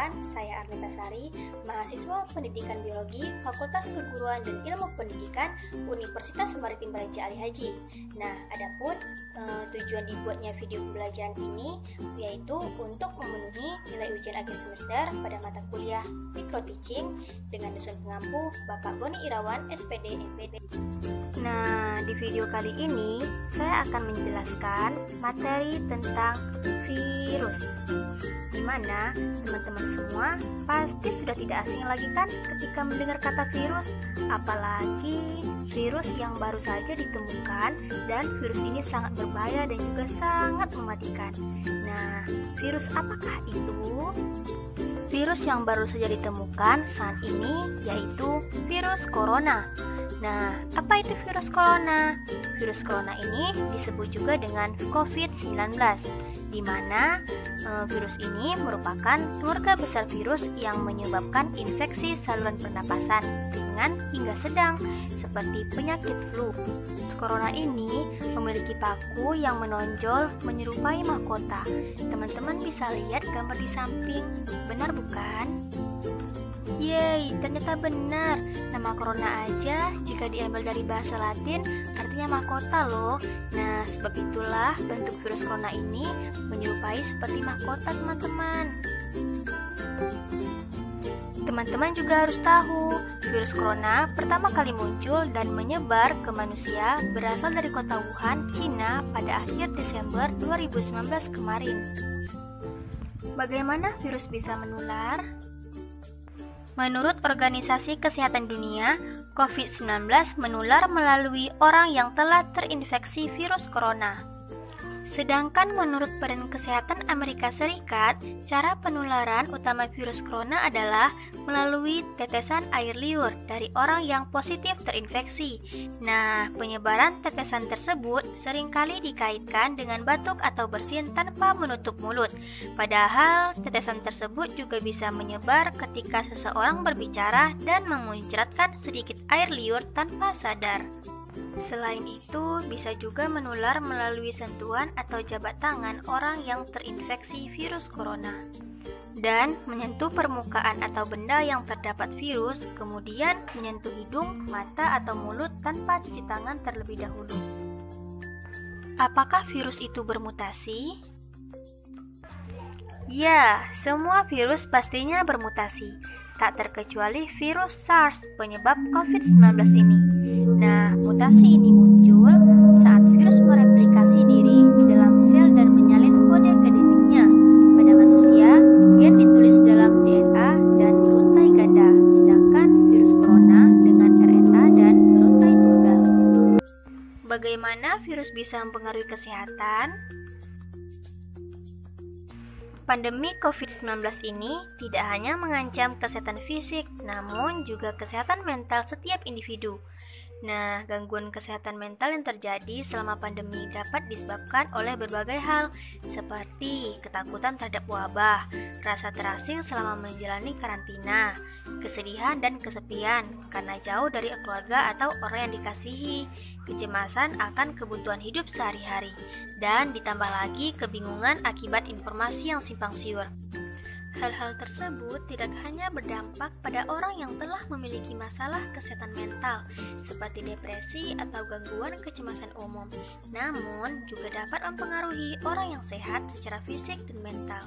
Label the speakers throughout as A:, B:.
A: Perkenalkan, saya Arnita Sari, mahasiswa Pendidikan Biologi, Fakultas Keguruan dan Ilmu Pendidikan, Universitas Maritim Braja Ali Haji. Nah, adapun tujuan dibuatnya video pembelajaran ini yaitu untuk memenuhi nilai ujian akhir semester pada mata kuliah Micro Teaching dengan dosen pengampu Bapak Boni Irawan, SPD, MPD. Nah, di video kali ini saya akan menjelaskan materi tentang virus, di mana teman-teman semua pasti sudah tidak asing lagi kan ketika mendengar kata virus, apalagi virus yang baru saja ditemukan dan virus ini sangat berbahaya dan juga sangat mematikan. Nah, virus apakah itu? Virus yang baru saja ditemukan saat ini yaitu virus corona. Nah, apa itu virus corona? Virus corona ini disebut juga dengan COVID-19, di mana virus ini merupakan keluarga besar virus yang menyebabkan infeksi saluran pernapasan ringan hingga sedang, seperti penyakit flu. Virus corona ini memiliki paku yang menonjol menyerupai mahkota. Teman-teman bisa lihat gambar di samping, benar bukan? Yeay, ternyata benar. Nama corona aja jika diambil dari bahasa Latin artinya mahkota loh. Nah, sebab itulah bentuk virus corona ini menyerupai seperti mahkota teman-teman. Teman-teman juga harus tahu, virus corona pertama kali muncul dan menyebar ke manusia berasal dari kota Wuhan, Cina pada akhir Desember 2019 kemarin. Bagaimana virus bisa menular? Menurut Organisasi Kesehatan Dunia, COVID-19 menular melalui orang yang telah terinfeksi virus corona. Sedangkan menurut Badan Kesehatan Amerika Serikat, cara penularan utama virus corona adalah melalui tetesan air liur dari orang yang positif terinfeksi. Nah, penyebaran tetesan tersebut seringkali dikaitkan dengan batuk atau bersin tanpa menutup mulut. Padahal, tetesan tersebut juga bisa menyebar ketika seseorang berbicara dan memuncratkan sedikit air liur tanpa sadar. Selain itu, bisa juga menular melalui sentuhan atau jabat tangan orang yang terinfeksi virus corona dan menyentuh permukaan atau benda yang terdapat virus, kemudian menyentuh hidung, mata, atau mulut tanpa cuci tangan terlebih dahulu. Apakah virus itu bermutasi? Ya, semua virus pastinya bermutasi, tak terkecuali virus SARS penyebab COVID-19 ini. Nah, mutasi ini muncul saat virus mereplikasi diri di dalam sel dan menyalin kode genetiknya. Pada manusia, gen ditulis dalam DNA dan beruntai ganda, sedangkan virus corona dengan RNA dan beruntai tunggal. Bagaimana virus bisa mempengaruhi kesehatan? Pandemi COVID-19 ini tidak hanya mengancam kesehatan fisik, namun juga kesehatan mental setiap individu. Nah, gangguan kesehatan mental yang terjadi selama pandemi dapat disebabkan oleh berbagai hal, seperti ketakutan terhadap wabah, rasa terasing selama menjalani karantina, kesedihan dan kesepian karena jauh dari keluarga atau orang yang dikasihi, kecemasan akan kebutuhan hidup sehari-hari, dan ditambah lagi kebingungan akibat informasi yang simpang siur. Hal-hal tersebut tidak hanya berdampak pada orang yang telah memiliki masalah kesehatan mental, seperti depresi atau gangguan kecemasan umum, namun juga dapat mempengaruhi orang yang sehat secara fisik dan mental.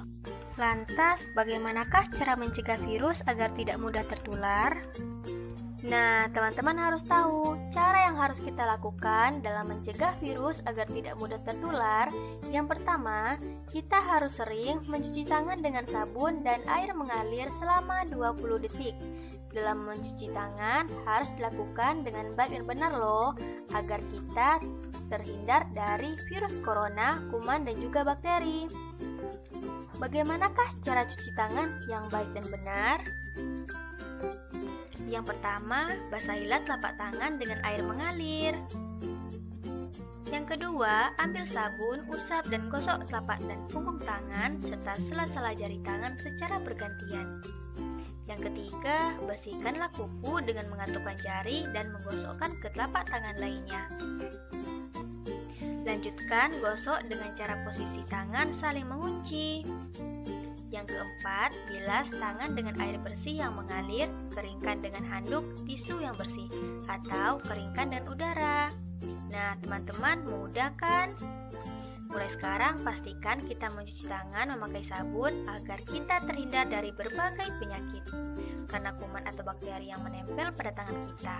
A: Lantas, bagaimanakah cara mencegah virus agar tidak mudah tertular? Nah, teman-teman harus tahu cara yang harus kita lakukan dalam mencegah virus agar tidak mudah tertular. Yang pertama, kita harus sering mencuci tangan dengan sabun dan air mengalir selama 20 detik. Dalam mencuci tangan harus dilakukan dengan baik dan benar loh, agar kita terhindar dari virus corona, kuman, dan juga bakteri. Bagaimanakah cara cuci tangan yang baik dan benar? Yang pertama, basahilah telapak tangan dengan air mengalir. Yang kedua, ambil sabun, usap dan gosok telapak dan punggung tangan serta sela-sela jari tangan secara bergantian. Yang ketiga, bersihkanlah kuku dengan mengatupkan jari dan menggosokkan ke telapak tangan lainnya. Lanjutkan gosok dengan cara posisi tangan saling mengunci. Yang keempat, bilas tangan dengan air bersih yang mengalir, keringkan dengan handuk, tisu yang bersih, atau keringkan dengan udara. Nah, teman-teman, mudah kan? Mulai sekarang, pastikan kita mencuci tangan memakai sabun agar kita terhindar dari berbagai penyakit karena kuman atau bakteri yang menempel pada tangan kita.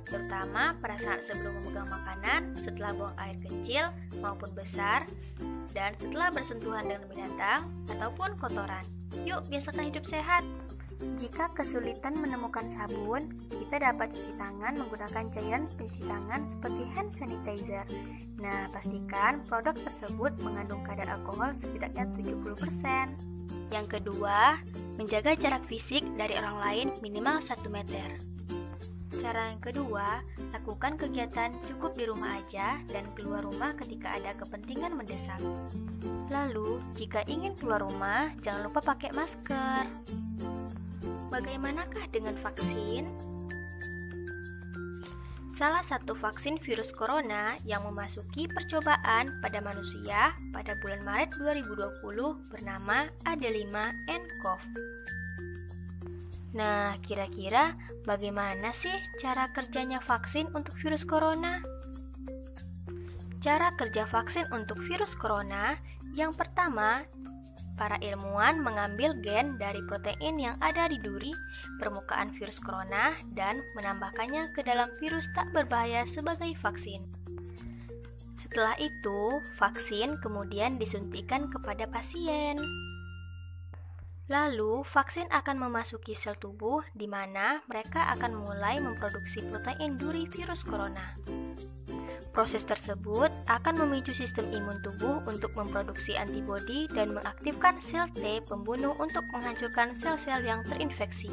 A: Terutama pada saat sebelum memegang makanan, setelah buang air kecil maupun besar, dan setelah bersentuhan dengan binatang ataupun kotoran. Yuk, biasakan hidup sehat. Jika kesulitan menemukan sabun, kita dapat cuci tangan menggunakan cairan pencuci tangan seperti hand sanitizer. Nah, pastikan produk tersebut mengandung kadar alkohol setidaknya 70%. Yang kedua, menjaga jarak fisik dari orang lain minimal 1 meter. Cara yang kedua, lakukan kegiatan cukup di rumah aja dan keluar rumah ketika ada kepentingan mendesak. Lalu, jika ingin keluar rumah, jangan lupa pakai masker. Bagaimanakah dengan vaksin? Salah satu vaksin virus corona yang memasuki percobaan pada manusia pada bulan Maret 2020 bernama AD5-nCoV. Nah, kira-kira bagaimana sih cara kerjanya vaksin untuk virus corona? Cara kerja vaksin untuk virus corona, yang pertama, para ilmuwan mengambil gen dari protein yang ada di duri permukaan virus corona dan menambahkannya ke dalam virus tak berbahaya sebagai vaksin. Setelah itu, vaksin kemudian disuntikan kepada pasien. Lalu, vaksin akan memasuki sel tubuh di mana mereka akan mulai memproduksi protein duri virus corona. Proses tersebut akan memicu sistem imun tubuh untuk memproduksi antibodi dan mengaktifkan sel T pembunuh untuk menghancurkan sel-sel yang terinfeksi.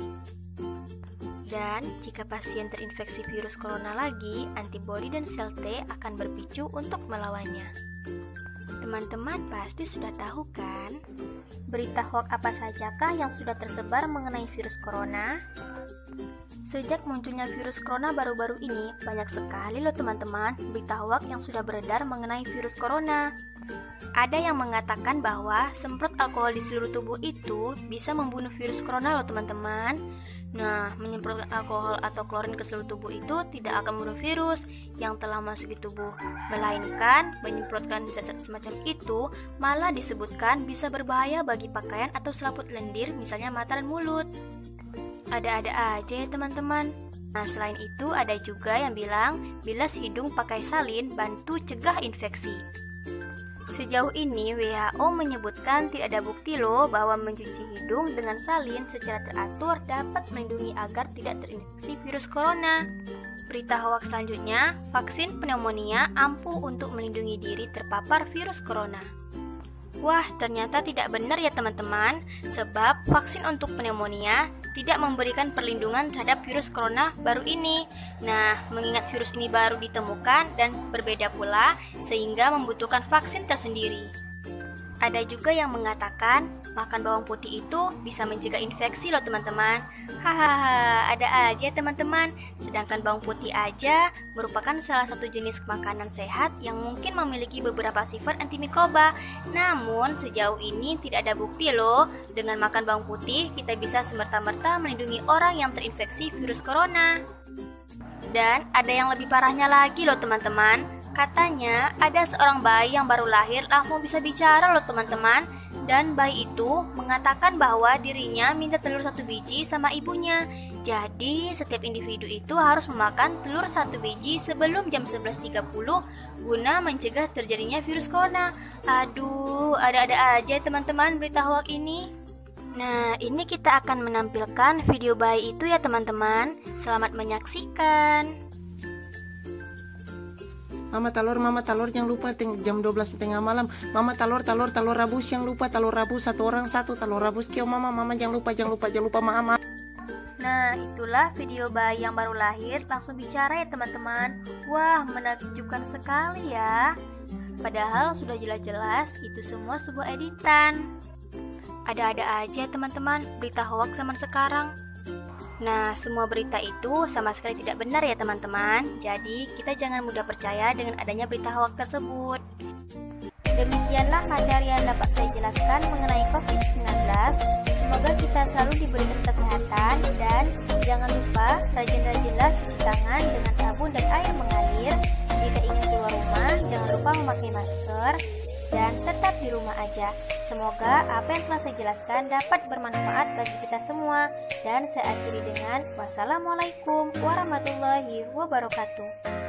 A: Dan jika pasien terinfeksi virus corona lagi, antibodi dan sel T akan berpicu untuk melawannya. Teman-teman pasti sudah tahu kan? Berita hoax apa sajakah yang sudah tersebar mengenai virus corona? Sejak munculnya virus corona baru-baru ini, banyak sekali loh teman-teman berita hoax yang sudah beredar mengenai virus corona. Ada yang mengatakan bahwa semprot alkohol di seluruh tubuh itu bisa membunuh virus corona loh teman-teman. Nah, menyemprotkan alkohol atau klorin ke seluruh tubuh itu tidak akan membunuh virus yang telah masuk di tubuh, melainkan menyemprotkan zat-zat semacam itu malah disebutkan bisa berbahaya bagi pakaian atau selaput lendir, misalnya mata dan mulut. Ada-ada aja ya teman-teman. Nah, selain itu ada juga yang bilang bilas hidung pakai salin bantu cegah infeksi. Sejauh ini WHO menyebutkan tidak ada bukti loh bahwa mencuci hidung dengan salin secara teratur dapat melindungi agar tidak terinfeksi virus corona. Berita hoax selanjutnya, vaksin pneumonia ampuh untuk melindungi diri terpapar virus corona. Wah, ternyata tidak benar ya teman-teman, sebab vaksin untuk pneumonia tidak memberikan perlindungan terhadap virus corona baru ini. Nah, mengingat virus ini baru ditemukan dan berbeda pula, sehingga membutuhkan vaksin tersendiri. Ada juga yang mengatakan makan bawang putih itu bisa mencegah infeksi loh teman-teman. Hahaha, ada aja teman-teman. Sedangkan bawang putih aja merupakan salah satu jenis makanan sehat yang mungkin memiliki beberapa sifat antimikroba. Namun sejauh ini tidak ada bukti loh dengan makan bawang putih kita bisa semerta-merta melindungi orang yang terinfeksi virus corona. Dan ada yang lebih parahnya lagi loh teman-teman. Katanya ada seorang bayi yang baru lahir langsung bisa bicara loh teman-teman. Dan bayi itu mengatakan bahwa dirinya minta telur 1 biji sama ibunya. Jadi setiap individu itu harus memakan telur 1 biji sebelum jam 11.30 guna mencegah terjadinya virus corona. Aduh, ada-ada aja teman-teman berita hoax ini. Nah, ini kita akan menampilkan video bayi itu ya teman-teman. Selamat menyaksikan.
B: Mama telur jangan lupa jam 12 malam. Mama telur rabus jangan lupa telur rabus 1 orang 1 telur rabus kio mama jangan lupa mama.
A: Nah, itulah video bayi yang baru lahir langsung bicara ya teman-teman. Wah, menakjubkan sekali ya. Padahal sudah jelas-jelas itu semua sebuah editan. Ada-ada aja teman-teman berita hoax zaman sekarang. Nah, semua berita itu sama sekali tidak benar ya teman-teman. Jadi, kita jangan mudah percaya dengan adanya berita hoax tersebut. Demikianlah materi yang dapat saya jelaskan mengenai COVID-19. Semoga kita selalu diberikan kesehatan dan jangan lupa rajin-rajinlah cuci tangan dengan sabun dan air mengalir. Jika ingin keluar rumah, jangan lupa memakai masker dan tetap di rumah aja. Semoga apa yang telah saya jelaskan dapat bermanfaat bagi kita semua. Dan saya akhiri dengan wassalamualaikum warahmatullahi wabarakatuh.